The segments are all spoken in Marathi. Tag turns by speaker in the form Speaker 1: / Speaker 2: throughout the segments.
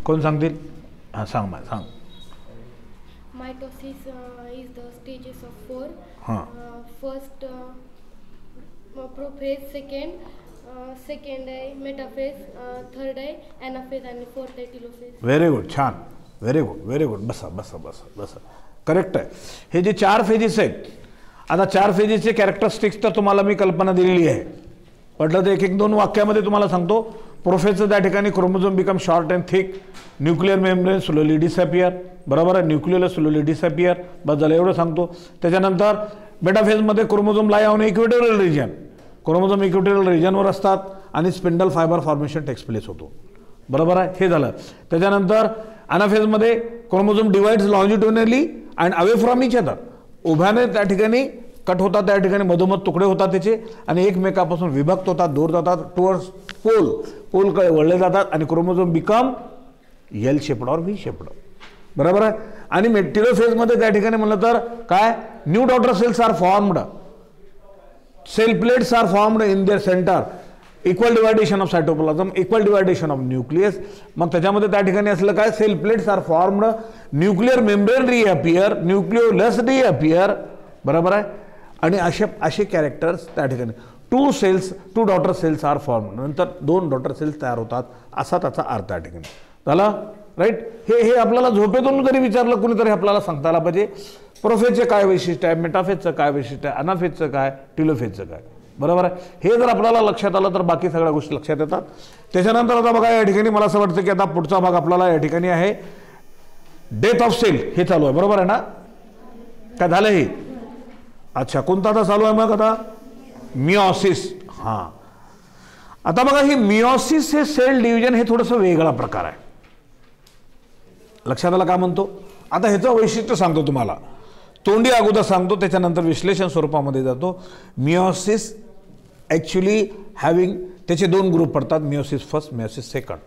Speaker 1: कोण सांगतील? हां सांग मला सांग.
Speaker 2: Mitosis is the stages of four.
Speaker 1: हां
Speaker 2: First prophase, second आहे metaphase, third आहे anaphase आणि fourth आहे telophase.
Speaker 1: व्हेरी गुड, छान, व्हेरी गुड व्हेरी गुड. बसा बसा बसा बसा, करेक्ट आहे. हे जे 4 फेजेस आहेत, आता 4 फेजेसचे कॅरेक्टरिस्टिक्स तर तुम्हाला मी कल्पना दिलेली आहे. म्हटलं तर 1-2 वाक्यामध्ये तुम्हाला सांगतो. प्रोफेसचं त्या ठिकाणी chromosome become short and thick, nuclear membrane slowly disappear, बरोबर आहे, न्यूक्लिअर स्लोली डिसअपियर, बस झालं एवढं सांगतो. त्याच्यानंतर मेटाफेजमध्ये chromosome lie on equatorial region, chromosome equatorial रिजनवर असतात आणि spindle fibre formation takes place होतो, बरोबर आहे, हे झालं. त्याच्यानंतर अनाफेजमध्ये chromosome divides longitudinally and away from each other, उभ्याने त्या ठिकाणी कट होतात, त्या ठिकाणी मधोमध तुकडे होतात त्याचे आणि एकमेकापासून विभक्त होतात, दूर जातात, टुवर्ड्स पोलकडे वळले जातात आणि chromosome become L shaped or V shaped, बरोबर आहे. आणि टेलोफेजमध्ये त्या ठिकाणी म्हणलं तर काय, new daughter cells are formed, cell plates are formed in their centre, equal division of cytoplasm, equal division of nucleus. मग त्याच्यामध्ये त्या ठिकाणी असलं काय, cell plates are formed, nuclear membrane reappear, nucleolus reappear, बरोबर आहे. आणि असे कॅरेक्टर्स त्या ठिकाणी two daughter cells are form, नंतर 2 डॉटर सेल्स तयार होतात, असा त्याचा अर्थ त्या ठिकाणी झाला, राईट. हे आपल्याला झोपेतून जरी विचारलं कुणीतरी आपल्याला सांगता आला पाहिजे. प्रोफेजचे काय वैशिष्ट्य आहे, मेटाफेजचं काय वैशिष्ट्य आहे, अनाफेजचं काय, टिलोफेजचं काय, बरोबर आहे. हे जर आपल्याला लक्षात आलं तर बाकी सगळ्या गोष्टी लक्षात येतात. त्याच्यानंतर आता बघा या ठिकाणी मला असं वाटतं की आता पुढचा भाग आपल्याला या ठिकाणी आहे डेथ ऑफ सेल, हे चालू आहे, बरोबर आहे ना, काय झालं हे? अच्छा, कोणता आता चालू आहे मग आता? मिओसिस. हां, आता बघा ही मिओसिस हे सेल डिव्हिजन हे थोडंसं वेगळा प्रकार आहे. लक्षात आला का म्हणतो? आता ह्याचं वैशिष्ट्य सांगतो तुम्हाला, तोंडी अगोदर सांगतो, त्याच्यानंतर विश्लेषण स्वरूपामध्ये जातो. मिओसिस ॲक्च्युली हॅव्हिंग त्याचे 2 ग्रुप पडतात, meiosis first, meiosis second.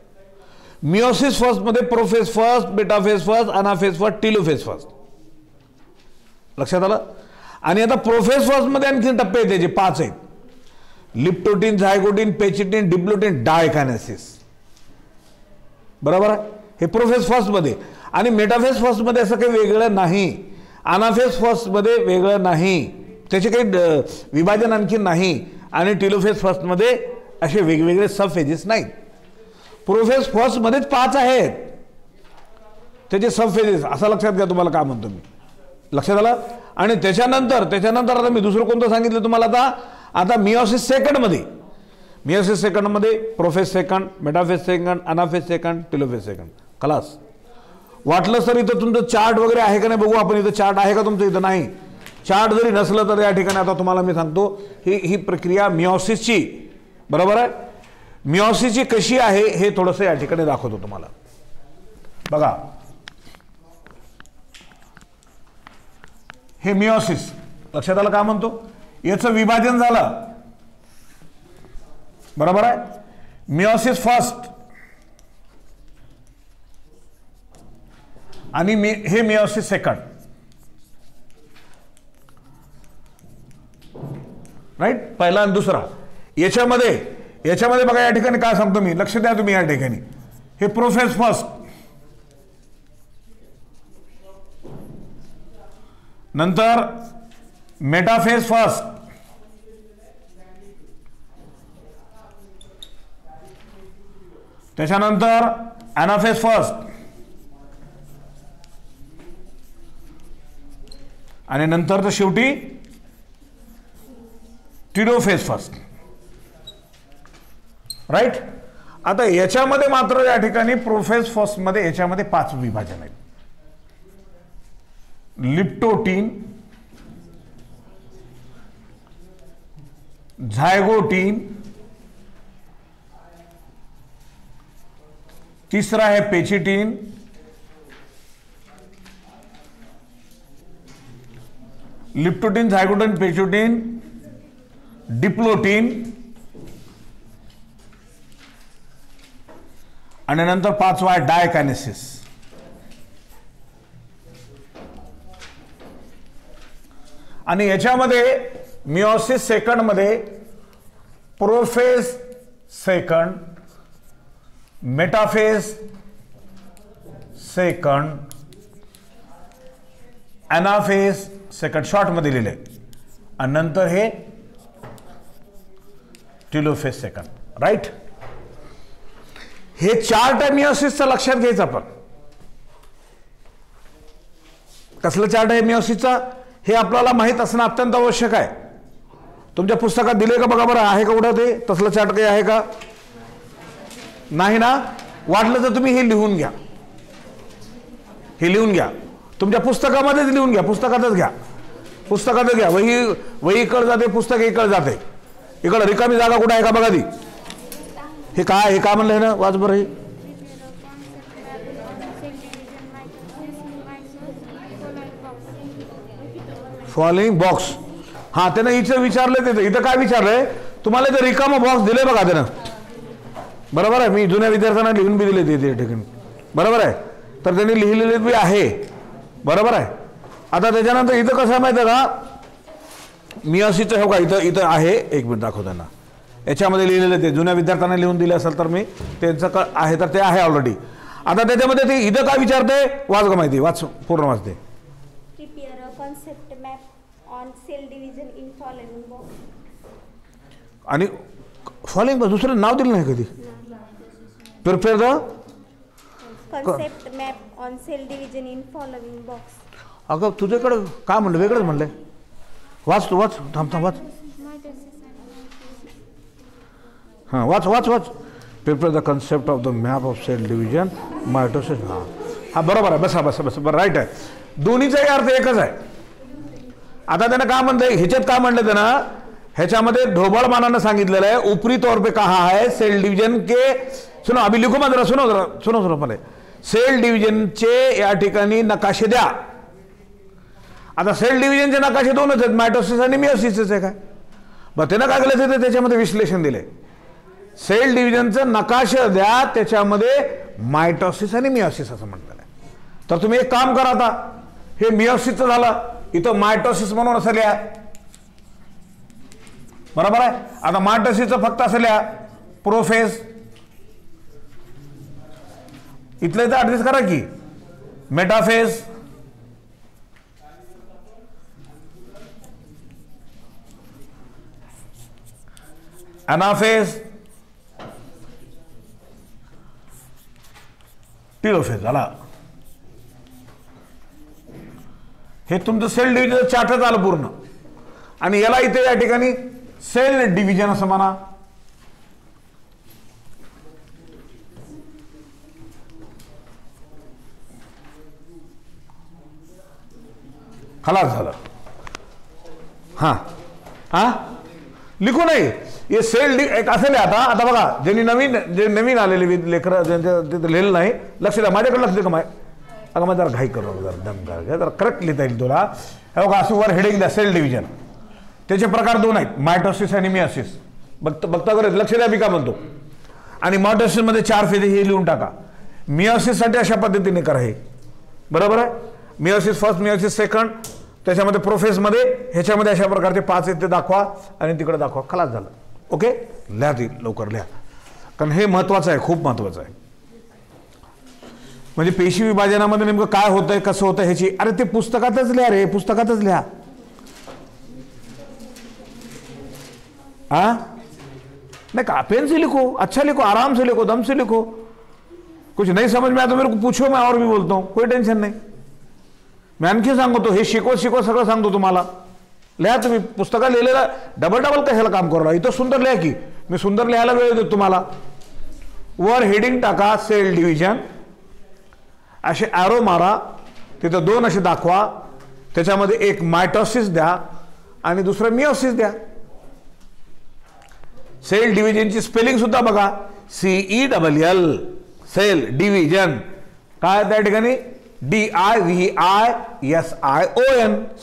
Speaker 1: Meiosis फर्स्टमध्ये prophase first, metaphase first, anaphase first, telophase first, लक्षात आलं. आणि आता प्रोफेज फर्स्टमध्ये आणखी टप्पे आहेत, त्याचे 5 आहेत, लिप्टोटिन, झायगोटिन, पेचिटिन, डिप्लोटिन, डायकायनेसिस, बरोबर आहे, हे प्रोफेज फर्स्टमध्ये. आणि मेटाफेज फर्स्टमध्ये असं काही वेगळं नाही, अनाफेज फर्स्टमध्ये वेगळं नाही, त्याचे काही विभाजन आणखी नाही. आणि टिलोफेज फर्स्टमध्ये असे वेगवेगळे सब फेजेस नाहीत. प्रोफेज फर्स्टमध्येच 5 आहेत त्याचे सब फेजेस, असं लक्षात घ्या. तुम्हाला काय म्हणतो मी, लक्षात आलं. आणि त्याच्यानंतर आता मी दुसरं कोणतं सांगितलं तुम्हाला, आता मिओसिस सेकंडमध्ये prophase second, metaphase second, anaphase second, telophase second, खलास. वाटलं सर इथं तुमचं चार्ट वगैरे आहे का नाही बघू आपण, इथं चार्ट आहे का तुमचं? इथं नाही. चार्ट जरी नसलं तर या ठिकाणी आता तुम्हाला मी सांगतो ही प्रक्रिया मिओसिसची, बरोबर आहे, मिओसिसची कशी आहे हे थोडंसं या ठिकाणी दाखवतो तुम्हाला. बघा हे मिओसिस, लक्षात आलं का म्हणतो, याचं विभाजन झालं, बरोबर आहे. मिओसिस फर्स्ट आणि हे मिओसिस सेकंड, राईट, पहिला आणि दुसरा. याच्यामध्ये बघा या ठिकाणी काय सांगतो मी, लक्ष द्या तुम्ही या ठिकाणी. हे प्रोफेज फर्स्ट, नंतर मेटाफेज फर्स्ट, त्याच्यानंतर अनाफेज फर्स्ट आणि नंतर तर शेवटी टिलोफेज फर्स्ट, राईट. आता याच्यामध्ये मात्र या ठिकाणी प्रोफेज फर्स्टमध्ये याच्यामध्ये 5 विभाजन आहेत. लिप्टोटिन, झायगोटिन, तीसरा है पेचिटिन, लिप्टोटिन, झायगोटिन, पेचिटिन, डिप्लोटिन आणि नंतर 5वा आहे डायकायनेसिस. आणि याच्यामध्ये मिओसिस सेकंड मध्ये prophase second, metaphase second, anaphase second शॉर्टमध्ये लिहिले आणि नंतर हे टेलोफेज सेकंड. राईट. हे 4 टाइम मिओसिसचं लक्षात घ्यायचं आपण. कसलं चार्ट आहे मिओसिसचा हे आपल्याला माहित असणं अत्यंत आवश्यक आहे. तुमच्या पुस्तकात दिले का बघा बरं, आहे का कुठं ते तसलं चार्ट काही आहे का? नाही ना? वाटलं तर तुम्ही हे लिहून घ्या, हे लिहून घ्या तुमच्या पुस्तकामध्येच लिहून घ्या, पुस्तकातच घ्या, पुस्तकातच घ्या. वही इकडं जाते, पुस्तक इकडं जाते. इकडं रिकामी जागा कुठं आहे का बघा ती. हे काय, हे काय म्हणलं आहे ना, वाच बरं. हे फॉलोइंग बॉक्स. हां, त्यानं इथं विचारलं, तिथं इथं काय विचारलंय तुम्हाला? इथं रिकामं बॉक्स दिले बघा त्यानं. बरोबर आहे. मी जुन्या विद्यार्थ्यांना लिहून बी दिले ते ठिकाणी. बरोबर आहे. तर त्यांनी लिहिलेले बी आहे. बरोबर आहे. आता त्याच्यानंतर इथं कसं आहे माहिती आहे का, मिओसिसचं हो का इथं इथं आहे. एक मिनिट दाखव त्यांना. याच्यामध्ये लिहिलेलं ते जुन्या विद्यार्थ्यांना लिहून दिले असेल तर मी त्यांचं आहे तर ते आहे ऑलरेडी. आता त्याच्यामध्ये ते इथं काय विचारते वाच का माहिती, वाच पूर्ण वाचते.
Speaker 3: Prepare a concept map on cell division in following box.
Speaker 1: आणि फॉलोइंग दुसरं नाव दिलं नाही कधी. Prepare the
Speaker 3: Concept map on cell division in following box.
Speaker 1: अगं तुझ्याकडं काय म्हणलं, वेगळंच म्हणलंय. वाच तू, वाच, थांब थांब, वाच. हां, वाच वाच वाच. Prepare the concept of the map of cell division mitosis. हां हां, बरोबर आहे. बसा बसा बसा, बरं, राईट आहे. दोन्हीचाही अर्थ एकच आहे. आता त्यानं काय म्हणलंय, ह्याच्यात काय म्हणलं त्यानं, ह्याच्यामध्ये ढोबळमानानं सांगितलेलं आहे ऊपरी तौर पे कहा है सेल डिवीजन के, सुनो अभी लिखो मत, सुनो जरा, सुनो सुनो पहिले. सेल डिव्हिजनचे या ठिकाणी नकाशे द्या. आता सेल डिव्हिजनचे नकाशे दोनच आहेत, मायटोसिस आणि मिओसिसच आहे. काय बरं, त्यानं काय केलं ते त्याच्यामध्ये विश्लेषण दिले. सेल डिव्हिजनचं नकाशा द्या, त्याच्यामध्ये मायटोसिस आणि मिओसिस असं म्हटलेलं आहे. तर तुम्ही एक काम करा, आता हे मिओसिसचं झालं, इथं मायटोसिस म्हणून असं लिहा. बरोबर आहे. आता मायटोसिसचं फक्त असं लिहा प्रोफेज. इथलं इथं ऍड्रेस करा की मेटाफेज, एनाफेज, टेलोफेज झाला. हे तुमचं सेल डिव्हिजन चार्टच आलं पूर्ण. आणि याला इथे या ठिकाणी सेल डिव्हिजन असं म्हणा. खलास झालं. हां हां, लिखू नाही. हे सेल एक असेल आता. आता बघा, जे नवीन आलेले लेकर ज्यांच्या तिथं लिहिलं नाही, लक्ष द्या, माझ्याकडे लक्ष दे का माय. अगं मग जरा घाई करू, जरा दम कर, जरा करेक्ट लिहिता येईल तुला. हे बघा, असं वर हेडिंग द्या सेल डिव्हिजन. त्याचे प्रकार दोन आहेत, मायटोसिस आणि मिओसिस. बघता करत लक्ष द्या मी का म्हणतो. आणि मायटोसिसमध्ये 4 फेज हे लिहून टाका. मिओसिससाठी अशा पद्धतीने करा हे. बरोबर आहे. मिओसिस फर्स्ट, मिओसिस सेकंड, त्याच्यामध्ये प्रोफेसमध्ये ह्याच्यामध्ये अशा प्रकारचे 5 आहेत ते दाखवा आणि तिकडे दाखवा. खलास झालं. ओके, लिहा ती लवकर लिहा, कारण हे महत्वाचं आहे, खूप महत्वाचं आहे. म्हणजे पेशी विभाजनामध्ये नेमकं काय होतंय, कसं होतं ह्याची, अरे ते पुस्तकातच लिहा रे, पुस्तकातच लिहा. हाँ नहीं कहा, पेन से लिखो, अच्छा लिखो, आराम से लिखो, दम से लिखो. कुछ नहीं समझ में आया तो मेरे को पूछो, मैं और भी बोलता हूँ, कोई टेन्शन नाही. मी आणखी सांगतो, हे शिकवत सगळं सांगतो तुम्हाला. लिहा तुम्ही. पुस्तकात लिहिलेलं डबल कशाला काम करू. इथं सुंदर लिहा की, मी सुंदर लिहायला वेळ देतो तुम्हाला. वर हेडिंग टाका सेल डिव्हिजन, असे ॲरो मारा, तिथं 2 असे दाखवा. त्याच्यामध्ये एक मायटोसिस द्या आणि दुसरं मिओसिस द्या. सेल डिव्हिजनची स्पेलिंग सुद्धा बघा, CELL, सेल डिव्हिजन. काय त्या ठिकाणी DIVISION.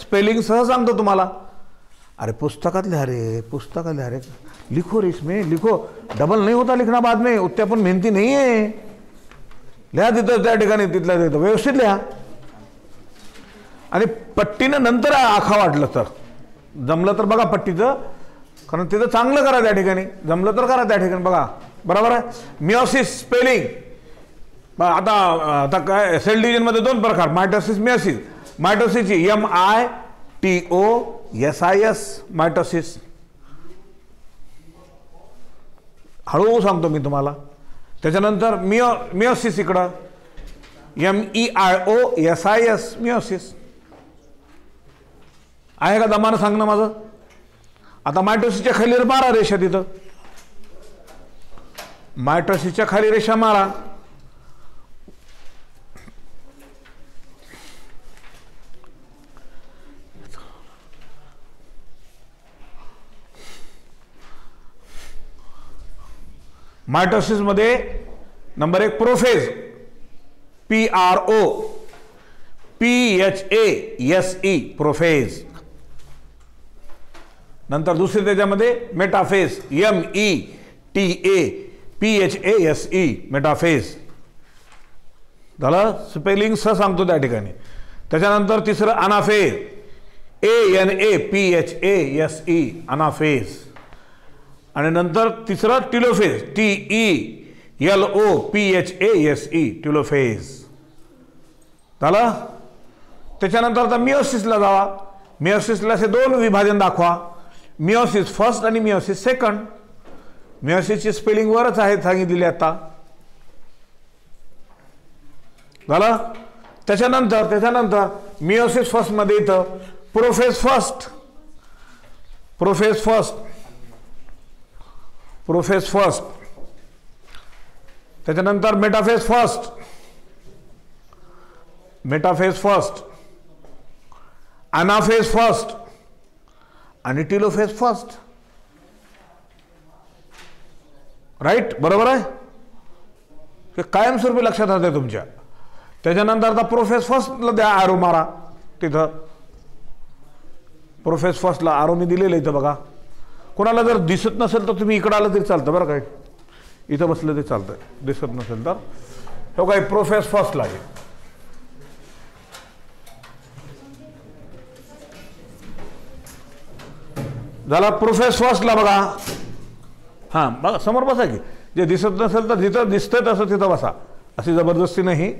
Speaker 1: स्पेलिंग सह सांगतो तुम्हाला. अरे पुस्तकात लिहा रे, पुस्तकात लिहा रे, लिखो रे, इसमें लिखो. डबल नहीं होता लिखना बाद में, उत्यापन मेहनती नहीं है. लिहा तिथं त्या ठिकाणी, तिथल्या तिथं व्यवस्थित लिहा. आणि पट्टीनं नंतर आखा वाटलं तर, जमलं तर बघा पट्टीचं, कारण तिथं चांगलं करा त्या ठिकाणी, जमलं तर करा त्या ठिकाणी. बघा बरोबर आहे. मिओसिस स्पेलिंग आता काय सेल डिव्हिजनमध्ये दोन प्रकार, मायटोसिस मेयोसिस. मायटोसिसची MITOSIS मायटोसिस, हळू सांगतो मी तुम्हाला. त्याच्यानंतर मियोसिस इकडं MEIOSIS मियोसिस. आहे का दमानं सांगणं माझं? आता मायटोसिसच्या खाली मारा रेषा, तिथं मायटोसिसच्या खाली रेषा मारा. मायटोसिस मध्ये नंबर 1 प्रोफेज, PROPHASE प्रोफेज. नंतर दुसरी त्याच्यामध्ये मेटाफेज, METAPHASE मेटाफेज. झालं, स्पेलिंग सांगतो त्या ठिकाणी. त्याच्यानंतर तिसरं अनाफेज, ANAPHASE अनाफेज. आणि नंतर तिसरं टिलोफेज, TELOPHASE टिलोफेज. झालं. त्याच्यानंतर आता मियोसिसला जावा. मियोसिसला असे दोन विभाजन दाखवा, मियोसिस फर्स्ट आणि मियोसिस सेकंड. मियोसिसची स्पेलिंग वरच आहे सांगितलेली आता. झालं. त्याच्यानंतर मियोसिस फर्स्ट मध्ये इथं प्रोफेज फर्स्ट, त्याच्यानंतर मेटाफेज फर्स्ट, अनाफेज फर्स्ट आणि टिलोफेज फर्स्ट. राईट, बरोबर आहे. हे कायमस्वरूपी लक्षात राहते तुमच्या. त्याच्यानंतर आता प्रोफेज फर्स्टला द्या आरो मारा. तिथं प्रोफेज फर्स्टला आरो मी दिलेलं इथं बघा. कोणाला जर दिसत नसेल तर तुम्ही इकडं आलं तरी चालतं बरं काय, इथं बसलं तरी चालतं. दिसत नसेल तर हो काय, प्रोफेज फर्स्टला आहे. झाला प्रोफेज फर्स्टला बघा. हां बघा, समोर बसा की. जे दिसत नसेल तर जिथं दिसतंय तसं तिथं बसा. अशी जबरदस्ती नाही,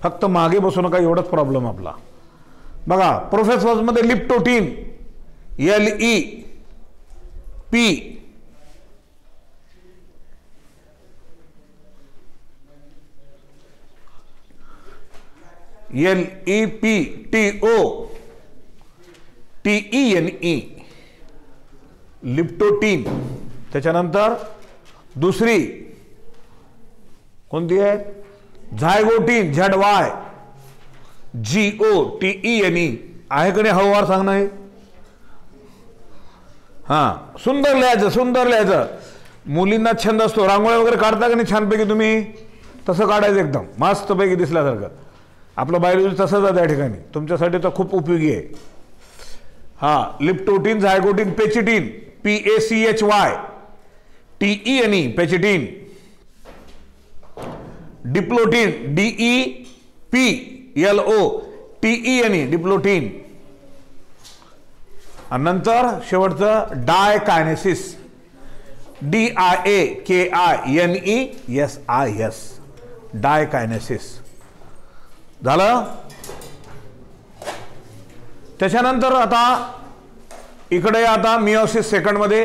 Speaker 1: फक्त मागे बसू नका, एवढाच प्रॉब्लेम आपला. बघा प्रोफेज फर्स्टमध्ये लिप्टोटीन, LEPTOTENE लिप्टोटीन. त्याच्यानंतर दुसरी कोणती आहे, झायगोटीन, ZYGOTENE आहे का नाही, हळूवार सांगणं आहे. हां, सुंदर लिहायचं. मुलींना छंद असतो, रांगोळ्या वगैरे काढता का नाही छानपैकी तुम्ही, तसं काढायचं एकदम मस्तपैकी दिसल्यासारखं. आपलं बायोलॉजी तसंच आहे त्या ठिकाणी, तुमच्यासाठी तर खूप उपयोगी आहे. हां, leptotene, zygotene, pachytene, PACHYTENE pachytene, diplotene, DEPLOTENE diplotene. आणि नंतर शेवटचं डायकायनेसिस, DIAKINESIS डायकायनेसिस. झालं. त्याच्यानंतर आता इकडे आता मियोसिस सेकंड मध्ये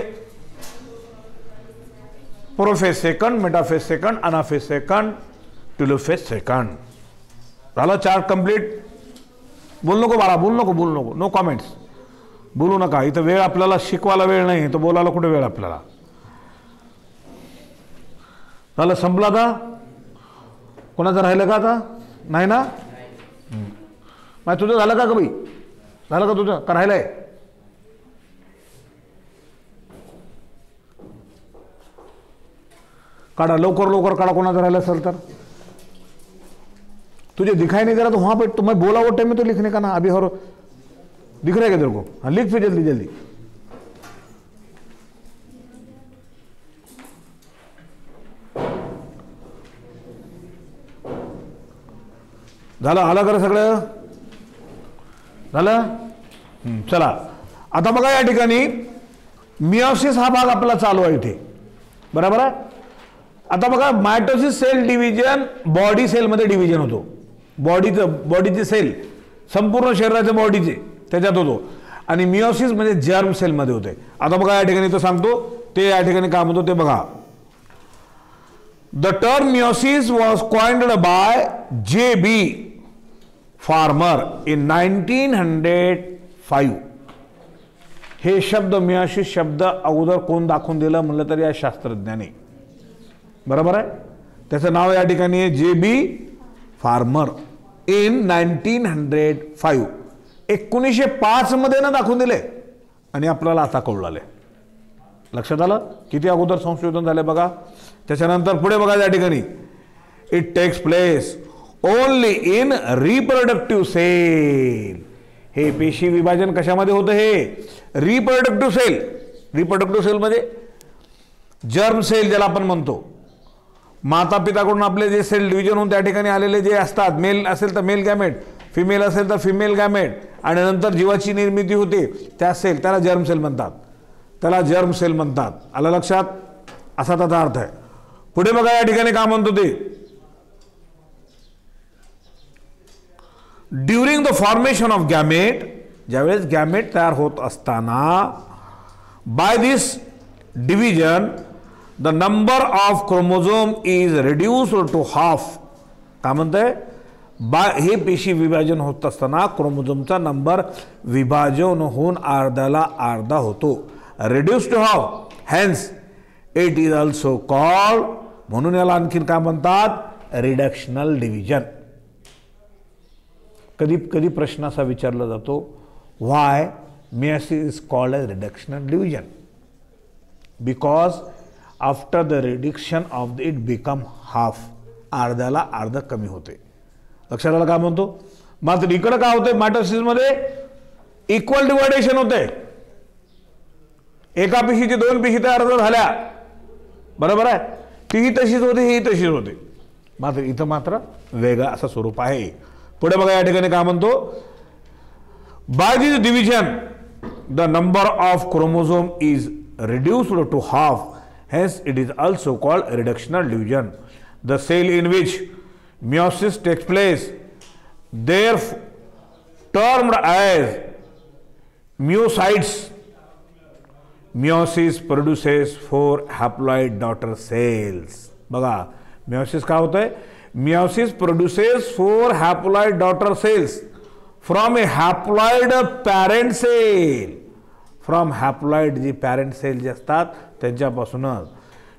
Speaker 1: prophase second, metaphase second, anaphase second, telophase second. झालं, चार्ट कंप्लीट. बोलू नको बाळा, बोलू नको, नो कॉमेंट्स, बोलू नका. इथं वेळ आपल्याला शिकवायला वेळ नाही, तर बोलायला कुठे वेळ आपल्याला. झालं, संपला. आता कोणाचं राहिलं का? आता नाही ना. मग तुझं झालं का बाई? झालं का तुझं का राहिलंय? काढा लवकर काढा. कोणाचं राहिलं असेल तर तुझे दिखाई नहीं दे रहा तो वहां पे तुम्हें बोला वो टाइम में तो लिखने का ना. अभी और दिख रहा है क्या तेरे को? हाँ लिख फिर जल्दी. झालं, आलं कर सगळं झालं. चला आता बघा, या ठिकाणी मियोसिस हा भाग आपला चालू आहे इथे, बरोबर आहे. आता बघा मायटोसिस सेल डिव्हिजन बॉडी सेलमध्ये डिव्हिजन होतो. बॉडीचे सेल संपूर्ण शरीराच्या बॉडीचे त्याच्यात होतो. आणि मिओसिस म्हणजे जर्म सेलमध्ये होते. आता बघा या ठिकाणी तो सांगतो ते या ठिकाणी काम होतो ते बघा. The term meiosis was coined bye J.B. Farmer in 1905. हे शब्द मिओसिस शब्द अगोदर कोण दाखवून दिलं म्हणलं तर या शास्त्रज्ञाने. बरोबर आहे. त्याचं नाव या ठिकाणी आहे J.B. Farmer in 1905. 1905 मध्ये ना दाखवून दिले आणि आपल्याला आता कळलं. लक्षात आलं किती अगोदर संशोधन झाले बघा. त्याच्यानंतर पुढे बघा या ठिकाणी it takes place only in reproductive cell. हे पेशी विभाजन कशामध्ये होतं हे रिप्रोडक्टिव्ह सेल. रिप्रोडक्टिव्ह सेल म्हणजे जर्म सेल ज्याला आपण म्हणतो. माता पिताकडून आपले जे सेल डिव्हिजन होऊन त्या ठिकाणी आलेले जे असतात, मेल असेल तर मेल गॅमेट, फिमेल असेल तर फिमेल गॅमेट, आणि नंतर जीवाची निर्मिती होते त्या सेल त्याला जर्म सेल म्हणतात. त्याला जर्म सेल म्हणतात. आलं लक्षात. असा त्याचा अर्थ आहे. पुढे बघा या ठिकाणी काय म्हणतो ते during the formation of gamete. ज्यावेळेस गॅमेट तयार होत असताना by this division the number of chromosome is reduced to half. काय म्हणतंय हे पेशी विभाजन होत असताना क्रोमोझोमचा नंबर विभाजन होऊन अर्ध्याला अर्धा होतो. Reduce to half. Hence it is also called. म्हणून याला आणखीन काय म्हणतात रिडक्शनल डिव्हिजन. कधी कधी प्रश्न असा विचारला जातो why meiosis is called as reductional division. Because after the reduction of it become half. अर्ध्याला अर्ध कमी होते. लक्षात आलं काय म्हणतो. मात्र इकडं काय होतंय मायटोसिसमध्ये इक्वल डिवायडेशन होते. एका पेशीची दोन पेशी तयार झाल्या. बरोबर आहे. तीही तशीच होते ही तशीच होते. मात्र इथं मात्र वेगळं असं स्वरूप आहे. पुढे बघा या ठिकाणी काय म्हणतो by this division the number of chromosome is reduced to half. Hence it is also called reductional division. The cell in which meiosis takes place there termed as myocytes. Meiosis produces 4 haploid daughter cells. बघा meiosis काय होतंय meiosis produces 4 haploid daughter cells from a haploid parent cell. from haploid G parent cell जे असतात त्यांच्यापासूनच.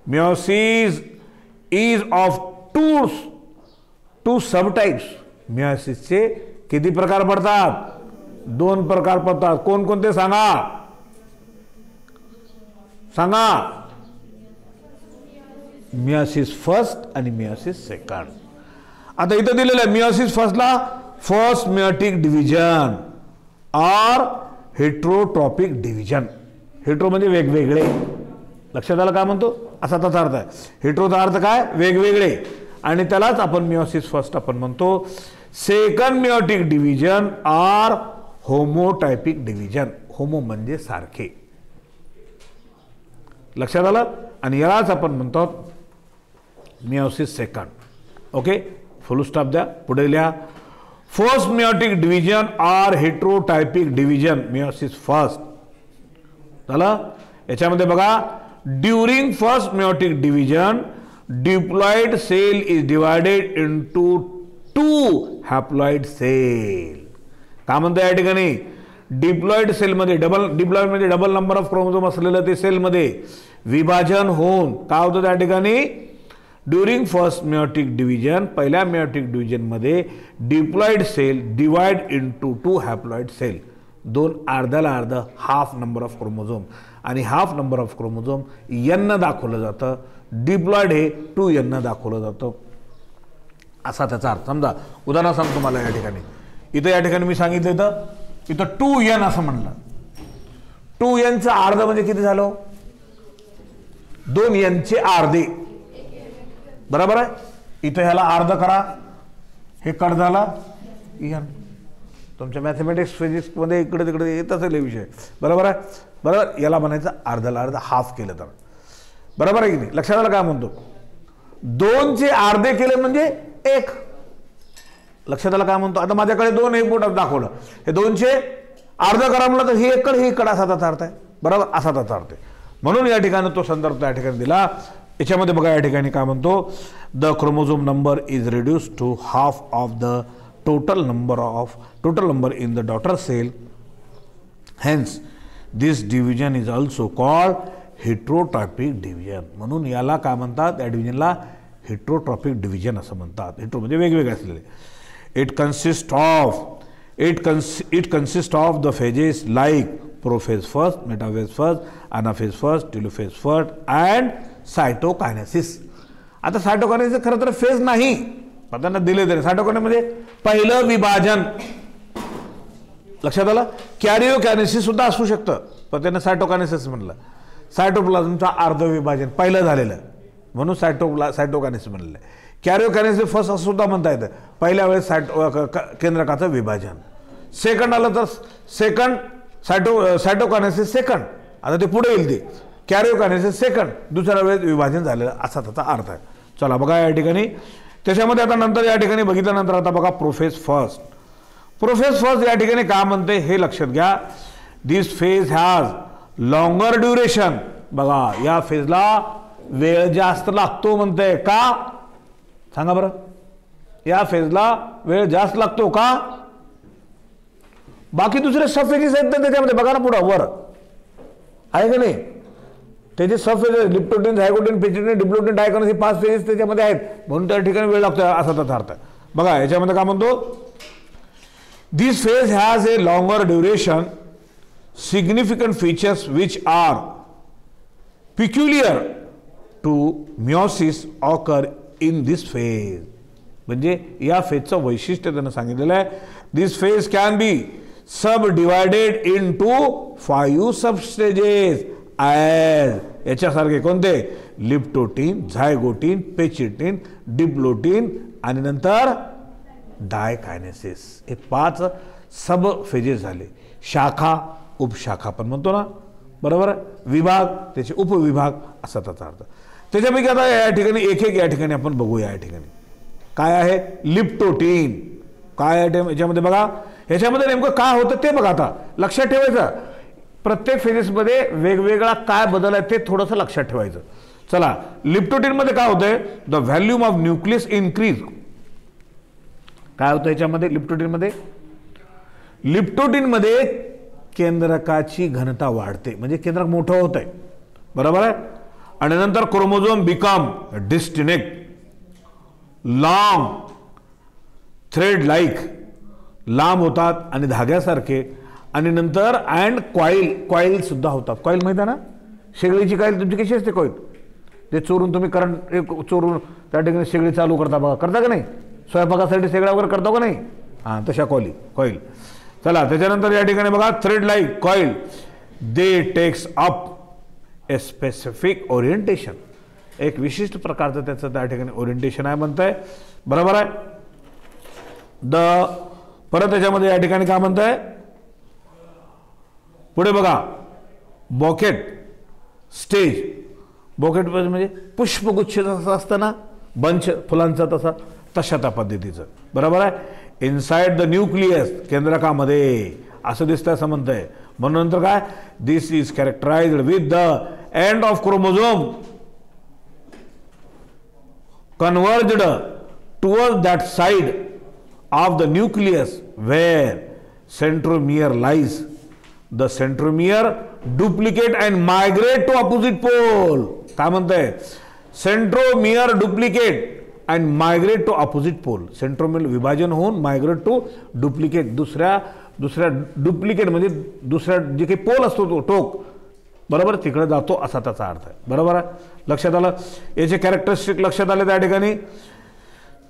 Speaker 1: meiosis is of two subtypes. मिओसिसचे किती प्रकार पडतात 2 प्रकार पडतात. कोणकोणते सांगा सांगा. मिओसिस फर्स्ट आणि मिओसिस सेकंड. आता इथं दिलेलं आहे मिओसिस फर्स्टला first meiotic division or heterotypic division. Hetero म्हणजे वेगवेगळे. लक्षात आलं काय म्हणतो असा त्याचा अर्थ आहे. हेट्रोचा अर्थ काय वेगवेगळे आणि त्यालाच आपण मिओसिस फर्स्ट आपण म्हणतो. Second meiotic division or homotypic division. Homo म्हणजे सारखे. लक्षात आलं. आणि यालाच आपण म्हणतो meiosis second. Okay full stop द्या. पुढे लिहा first meiotic division or heterotypic division meiosis first. झालं. याच्यामध्ये बघा during first meiotic division diploid cell is divided into 2 haploid cell. काय म्हणतो या ठिकाणी डिप्लॉइड सेलमध्ये डिप्लॉइड म्हणजे डबल नंबर ऑफ क्रोमोझोम असलेलं ते सेलमध्ये विभाजन होऊन काय होतं त्या ठिकाणी ड्युरिंग फर्स्ट मिओटिक डिव्हिजन पहिल्या मिओटिक डिव्हिजनमध्ये diploid cell divide into 2 haploid cell. 2 अर्ध्याला अर्ध हाफ नंबर ऑफ क्रोमोझोम आणि half number of chromosome n दाखवलं जातं. डिप्लॉइड हे 2n दाखवलं जातं. असा त्याचा अर्थ. समजा उदाहरण सांगतो तुम्हाला या ठिकाणी. इथं या ठिकाणी मी सांगितलं इथं 2n असं म्हणलं. 2nचं अर्ध म्हणजे किती झालं 2n चे अर्धे. बरोबर आहे. इथं ह्याला अर्ध करा हे कट झाला n. तुमच्या मॅथमॅटिक्स फिजिक्समध्ये इकडे तिकडे येत असेल हे विषय. बरोबर आहे. बरोबर. याला म्हणायचं अर्ध्याला अर्ध हाफ केलं तर. बरोबर आहे की नाही. लक्षात आलं काय म्हणतो. 2चे अर्धे केले म्हणजे 1. लक्षात आलं काय म्हणतो. आता माझ्याकडे 2 एक बोट दाखवलं, हे 2चे अर्ध करा म्हणलं तर ही एकड ही इकड असा त्याचा अर्थ आहे. बरोबर, असा त्याचा अर्थ आहे. म्हणून या ठिकाणी तो संदर्भ त्या ठिकाणी दिला. याच्यामध्ये बघा या ठिकाणी काय म्हणतो, the chromosome number is reduce to half of the total number in the daughter cell. Hence this division is also called heterotropic division. म्हणून याला काय म्हणतात, या डिव्हिजनला हेट्रोट्रॉपिक डिव्हिजन असं म्हणतात. हेट्रो म्हणजे वेगवेगळे असलेले. It consist of the phases like prophase first, metaphase first, anaphase first, telophase first and cytokinesis. आता सायटोकायनेसिस खरं तर फेज नाही, त्यांना दिले तरी. सायटोकायनेसिस म्हणजे पहिलं विभाजन. लक्षात आलं. कॅरिओकायनेसिस सुद्धा असू शकतं, पण त्यांना सायटोकायनेसिस म्हणलं. सायटोप्लाझमचा अर्ध विभाजन पहिलं झालेलं म्हणून सायटोकायनेसिस म्हणलेलं. कॅरिओकायनेसिस फर्स्ट असं सुद्धा म्हणता येतं, पहिल्या वेळेस केंद्रकाचं विभाजन. सेकंड आलं तर सेकंड सायटोकायनेसिस सेकंड, आता ते पुढे येईल. ते कॅरिओकायनेसिस सेकंड, दुसऱ्या वेळेस विभाजन झालेलं असा त्याचा अर्थ आहे. चला बघा या ठिकाणी. त्याच्यामध्ये आता नंतर या ठिकाणी बघितल्यानंतर आता बघा प्रोफेज फर्स्ट. प्रोफेज फर्स्ट या ठिकाणी काय म्हणते हे लक्षात घ्या. दिस फेज हॅज लॉंगर ड्युरेशन. बघा या फेजला वेळ जास्त लागतो म्हणते. का सांगा बरं. या फेजला वेळ जास्त लागतो का. बाकी दुसरे सब फेजेस आहेत ना त्याच्यामध्ये, बघा ना पुढं वर आहे का नाही. त्याचे सब फेजेस लिप्टोटिन, झायगोटिन, पेचिटिन, डिप्लोटिन, डायकॉनस हे 5 फेजेस त्याच्यामध्ये आहेत. म्हणून त्या ठिकाणी वेळ लागतो असा त्याचा अर्थ आहे. बघा याच्यामध्ये काय म्हणतो, this phase has a longer duration, significant features which are peculiar to meiosis occur in this phase. म्हणजे या फेजचं वैशिष्ट्य त्यांना सांगितलेलं आहे. This phase can be subdivided into 5 substages as. याच्यासारखे कोणते, लिप्टोटिन, झायगोटिन, पेचिटिन, डिप्लोटिन आणि नंतर डायकायनेसिस. हे 5 सब फेजेस झाले. शाखा, उपशाखा पण म्हणतो ना, बरोबर. विभाग, त्याचे उपविभाग असा त्याचा अर्थ. त्याच्यापैकी आता या ठिकाणी एक या ठिकाणी आपण बघूया. या ठिकाणी काय आहे, लिप्टोटिन. काय आहे याच्यामध्ये बघा. ह्याच्यामध्ये नेमकं काय होतं ते बघा. आता लक्षात ठेवायचं, प्रत्येक फेजेसमध्ये वेगवेगळा काय बदल आहे ते थोडंसं लक्षात ठेवायचं. चला, लिप्टोटिनमध्ये काय होतंय, the volume of nucleus increase. काय होतं याच्यामध्ये लिप्टोटिनमध्ये केंद्रकाची घनता वाढते, म्हणजे केंद्रक मोठं होत आहे. बरोबर आहे. आणि नंतर chromosome become distinct, long thread like, लांब होतात आणि धाग्यासारखे. आणि नंतर अँड कॉईल सुद्धा होतात. कॉईल माहिती आहे ना, शेगडीची कॉईल तुमची कशी असते कॉईल, ते चोरून तुम्ही करंट चोरून त्या ठिकाणी शेगडी चालू करता बघा, करता का नाही. स्वयंपाकासाठी शेगडा वगैरे करतो का नाही. हां, तशा कॉईल. चला त्याच्यानंतर या ठिकाणी बघा, thread like coil, they takes up a specific orientation. एक विशिष्ट प्रकारचं त्याचं त्या ठिकाणी ओरिएंटेशन आहे म्हणत आहे. बरोबर आहे. परत त्याच्यामध्ये या ठिकाणी काय म्हणत आहे, पुढे बघा, बॉकेट स्टेज. बॉकेट म्हणजे पुष्पगुच्छ जसं असतं ना, बंच फुलांचा तशा त्या पद्धतीचं. बरोबर आहे. इनसाइड द न्यूक्लियस, केंद्रकामध्ये असं दिसतं असं म्हणतंय. म्हणून नंतर काय, this is characterised with the end of chromosome converged toward that side of the nucleus where centromere lies. The centromere duplicate and migrate to opposite pole. काय म्हणतंय, centromere duplicate and migrate to opposite pole. Centromere विभाजन होऊन मायग्रेट टू डुप्लिकेट, दुसऱ्या डुप्लिकेट म्हणजे दुसऱ्या जे काही पोल असतो तो टोक, बरोबर, तिकडे जातो असा त्याचा अर्थ आहे. बरोबर आहे. लक्षात आलं. याचे कॅरेक्टरिस्टिक लक्षात आले त्या ठिकाणी.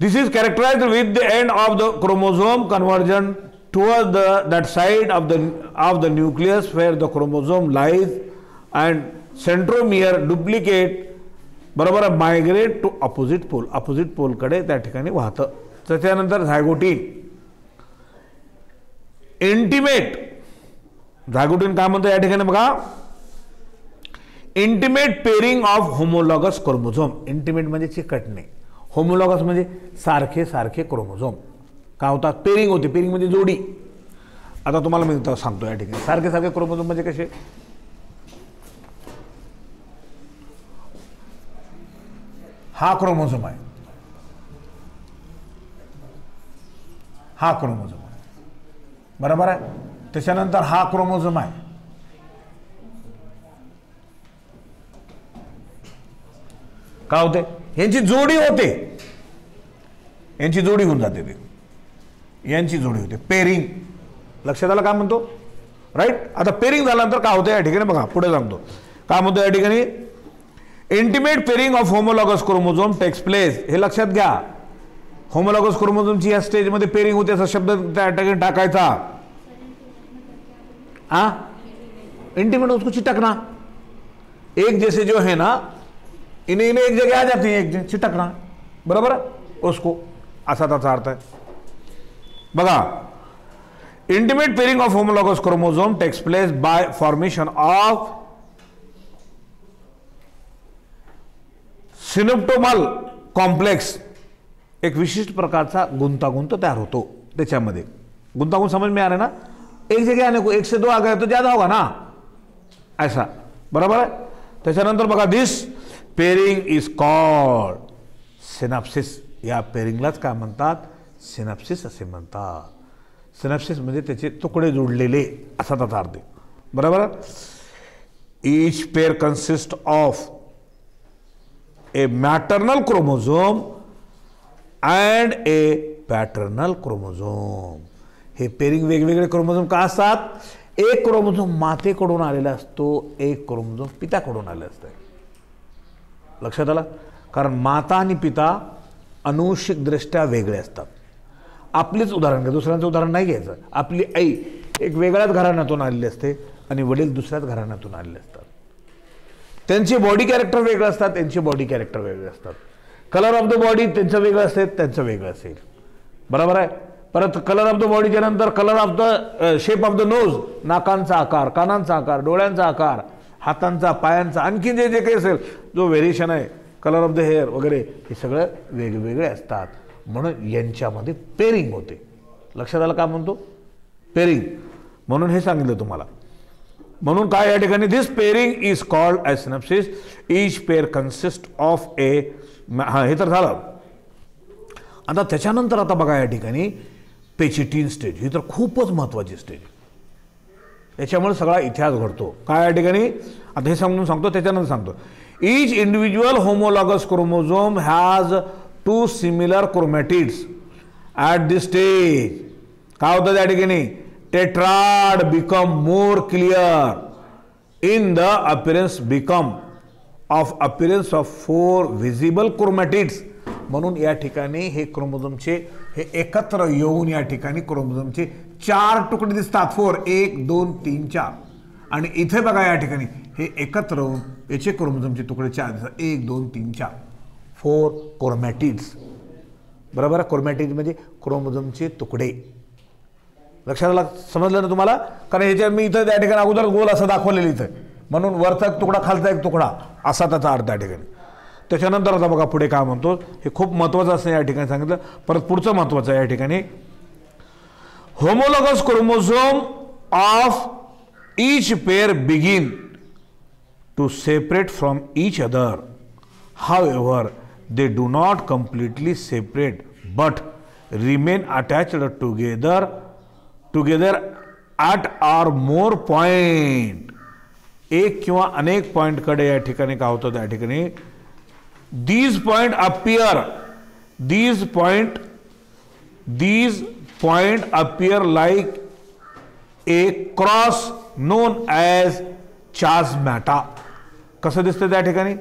Speaker 1: This is characterised with the end of the chromosome convergence toward that side of the nucleus where the chromosome lies and centromere duplicate, बरोबर, migrate to opposite pole. Opposite पोलकडे त्या ठिकाणी वाहतं. त्याच्यानंतर झायगोटिन, इंटिमेट. झायगोटिन काय म्हणतं या ठिकाणी बघा, intimate pairing of homologous chromosome. Intimate म्हणजे चिकटणे, होमोलॉगस म्हणजे सारखे सारखे क्रोमोझोम काय होतात, पेरिंग होते. पेरिंग म्हणजे जोडी. आता तुम्हाला मी सांगतो या ठिकाणी सारखे सारखे क्रोमोझोम म्हणजे कसे. हा क्रोमोझोम आहे, हा क्रोमोझोम आहे, बरोबर आहे. त्याच्यानंतर हा क्रोमोझोम आहे, काय होते, यांची जोडी होते, यांची जोडी होऊन जाते, ते यांची जोडी होते, पेरिंग. लक्षात आलं काय म्हणतो, राईट. आता पेरिंग झाल्यानंतर काय होतं या ठिकाणी बघा, पुढे सांगतो काय म्हणतो या ठिकाणी. Intimate pairing of homologous chromosome takes place. हे लक्षात घ्या, होमोलॉगस क्रोमोझोमची या स्टेजमध्ये पेरिंग होते असा शब्द त्या ठिकाणी टाकायचा. इंटिमेट उसको चिटकना, एक जैसे जो है ना इन्हें इन्हें एक जगह आ जाती है, एक चिटकना, बरोबर उसको, असा त्याचा अर्थ आहे. बघा, intimate pairing of homologous chromosome takes place by formation of synaptonemal complex. एक विशिष्ट प्रकारचा गुंतागुंत तयार होतो त्याच्यामध्ये. गुंतागुंत समझ में आ रहा है ना, एक जगह आने को एक से दो आ गए तो ज्यादा होगा ना, ऐसा, बरोबर आहे. त्याच्यानंतर बघा, दिस पेरिंग इज कॉल्ड सिनॅप्सिस. या पेरिंगलाच काय म्हणतात, सिनॅप्सिस असे म्हणतात. सिनॅप्सिस म्हणजे त्याचे तुकडे जोडलेले असा त्याचा अर्थ, बरोबर. Each pair consist of A maternal chromosome and A paternal chromosome. हे पेरिंग वेगवेगळे क्रोमोझोम का असतात, एक क्रोमोझोम मातेकडून आलेला असतो, एक क्रोमोझोम पित्याकडून आलेला असतं. लक्षात आलं, कारण माता आणि पिता अनुवंशिकदृष्ट्या वेगळे असतात. आपलीच उदाहरण घ्या, दुसऱ्यांचं उदाहरण नाही घ्यायचं. आपली आई एक वेगळ्याच घराण्यातून आलेली असते आणि वडील दुसऱ्याच घराण्यातून आलेले असतात. त्यांचे बॉडी कॅरेक्टर वेगळे असतात, त्यांचे बॉडी कॅरेक्टर वेगळे असतात. कलर ऑफ द बॉडी त्यांचं वेगळं असेल, त्यांचं वेगळं असेल, बरोबर आहे. परत कलर ऑफ द बॉडीच्या नंतर colour of the shape of the nose, नाकांचा आकार, कानांचा आकार, डोळ्यांचा आकार, हातांचा, पायांचा, आणखी जे जे काही असेल जो व्हेरिएशन आहे, कलर ऑफ द हेअर वगैरे, हे सगळं वेगवेगळे असतात. म्हणून यांच्यामध्ये पेरिंग होते. लक्षात आलं काय म्हणतो, पेरिंग. म्हणून हे सांगितलं तुम्हाला. म्हणून काय या ठिकाणी, this pairing is called as synapsis. Each pair consist of a, हे तर झालं. आता त्याच्यानंतर आता बघा या ठिकाणी पेचिटिन स्टेज. ही तर खूपच महत्त्वाची स्टेज, याच्यामुळे सगळा इतिहास घडतो. काय या ठिकाणी, आता हे समजून सांगतो, त्याच्यानंतर सांगतो. Each individual homologous chromosome has two similar chromatids at this stage. काय होतं त्या ठिकाणी, tetrad become more clear in the appearance of 4 visible chromatids. म्हणून या ठिकाणी हे क्रोमोझोमचे हे एकत्र येऊन या ठिकाणी क्रोमोझोमचे 4 तुकडे दिसतात. 4, 1, 2, 3, 4. आणि इथे बघा या ठिकाणी हे एकत्र होऊन याचे क्रोमोझोमचे तुकडे 4 दिसतात. 1, 2, 3, 4, 4 क्रोमॅटिड्स, बरोबर. क्रोमॅटिड्स म्हणजे क्रोमोझोमचे तुकडे. लक्षात आलं, समजलं ना तुम्हाला. कारण ह्याच्यात मी इथं त्या ठिकाणी अगोदर गोल असं दाखवलेलं इथं, म्हणून वरचा एक तुकडा खालचा एक तुकडा असा त्याचा अर्थ त्या ठिकाणी. त्याच्यानंतर आता बघा पुढे काय म्हणतो, हे खूप महत्त्वाचं असं या ठिकाणी सांगितलं. परत पुढचं महत्त्वाचं आहे या ठिकाणी, homologous chromosome of each pair begin to separate from each other. However they do not completely separate but remain attached together at or more point. एक किंवा अनेक पॉइंटकडे या ठिकाणी काय होतं त्या ठिकाणी, these point appear like a cross known as chasmata. कसं दिसतं त्या ठिकाणी,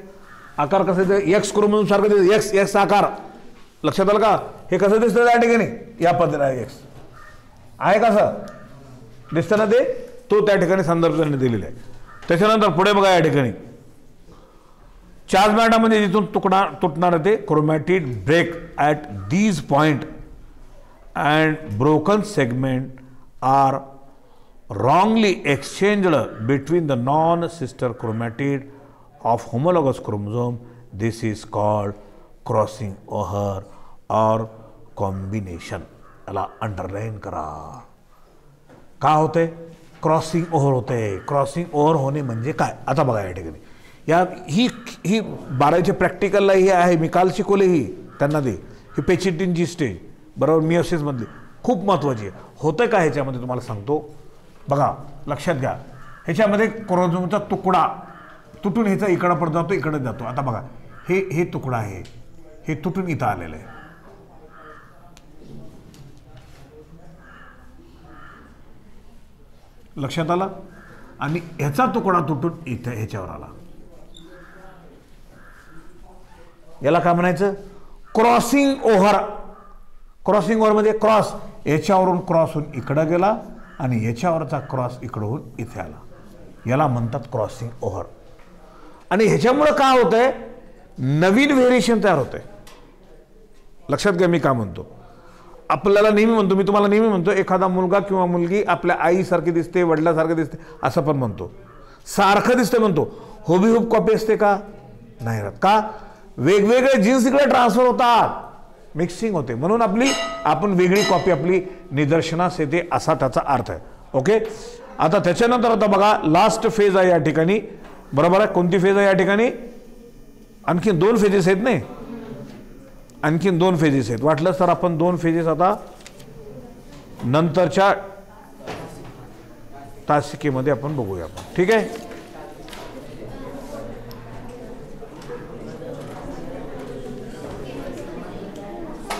Speaker 1: आकार कसं दिसतं, एक्स क्रोमोझोम सारखं दिसतं, एक्स एक्स आकार. लक्षात आलं का, हे कसं दिसतं त्या ठिकाणी, या पद्धतीने आहे. एक्स आहे कसं दिसतं ना ते, तो त्या ठिकाणी संदर्भ त्यांनी दिलेला आहे. त्याच्यानंतर पुढे बघा या ठिकाणी, चार्जमॅटा म्हणजे जिथून तुटणार ते chromatid break at these point and broken segment are wrongly exchanged between the non-sister chromatid of homologous chromosome. This is called crossing over or combination. याला अंडरलाइन करा. का होते? क्रॉसिंग ओव्हर होते. क्रॉसिंग ओव्हर होणे म्हणजे काय? आता बघा या ठिकाणी या ही 12च्या प्रॅक्टिकलला ही आहे, मी काल शिकवले ही त्यांना दे. ही पेचिटिनची स्टेज बरोबर मियोसिसमधली खूप महत्त्वाची आहे. होतं काय ह्याच्यामध्ये तुम्हाला सांगतो बघा, लक्षात घ्या. ह्याच्यामध्ये क्रोमोझोमचा तुकडा तुटून ह्याचा इकडं पडत जातो, इकडे जातो. आता बघा हे तुकडा आहे, हे तुटून इथं आलेलं आहे. लक्षात आला? आणि ह्याचा तुकडा तुटून इथे ह्याच्यावर आला. याला काय म्हणायचं? Crossing over. क्रॉसिंग ओव्हर मध्ये क्रॉस याच्यावरून क्रॉस होऊन इकडं गेला आणि याच्यावरचा क्रॉस इकडं होऊन इथे आला. याला म्हणतात क्रॉसिंग ओव्हर. आणि ह्याच्यामुळं काय होतंय? नवीन व्हेरिएशन तयार होतंय. लक्षात घ्या मी काय म्हणतो. आपल्याला नेहमी म्हणतो, मी तुम्हाला नेहमी म्हणतो, एखादा मुलगा किंवा मुलगी आपल्या आईसारखी दिसते, वडिलासारखी दिसते असं पण म्हणतो. सारखं दिसते म्हणतो. हुबेहूब कॉपी असते का? नाही राहत. का? वेगवेगळे जीन्स इकडे ट्रान्सफर होतात, मिक्सिंग होते, म्हणून आपण वेगळी कॉपी आपली निदर्शनास येते असा त्याचा अर्थ आहे. ओके. आता त्याच्यानंतर आता बघा लास्ट फेज आहे या ठिकाणी. बरोबर आहे? कोणती फेज आहे या ठिकाणी? आणखीन 2 फेजेस आहेत नाही, आणखीन 2 फेजेस आहेत. वाटलं तर आपण 2 फेजेस आता नंतरच्या तासिकेमध्ये आपण बघूया. ठीक आहे.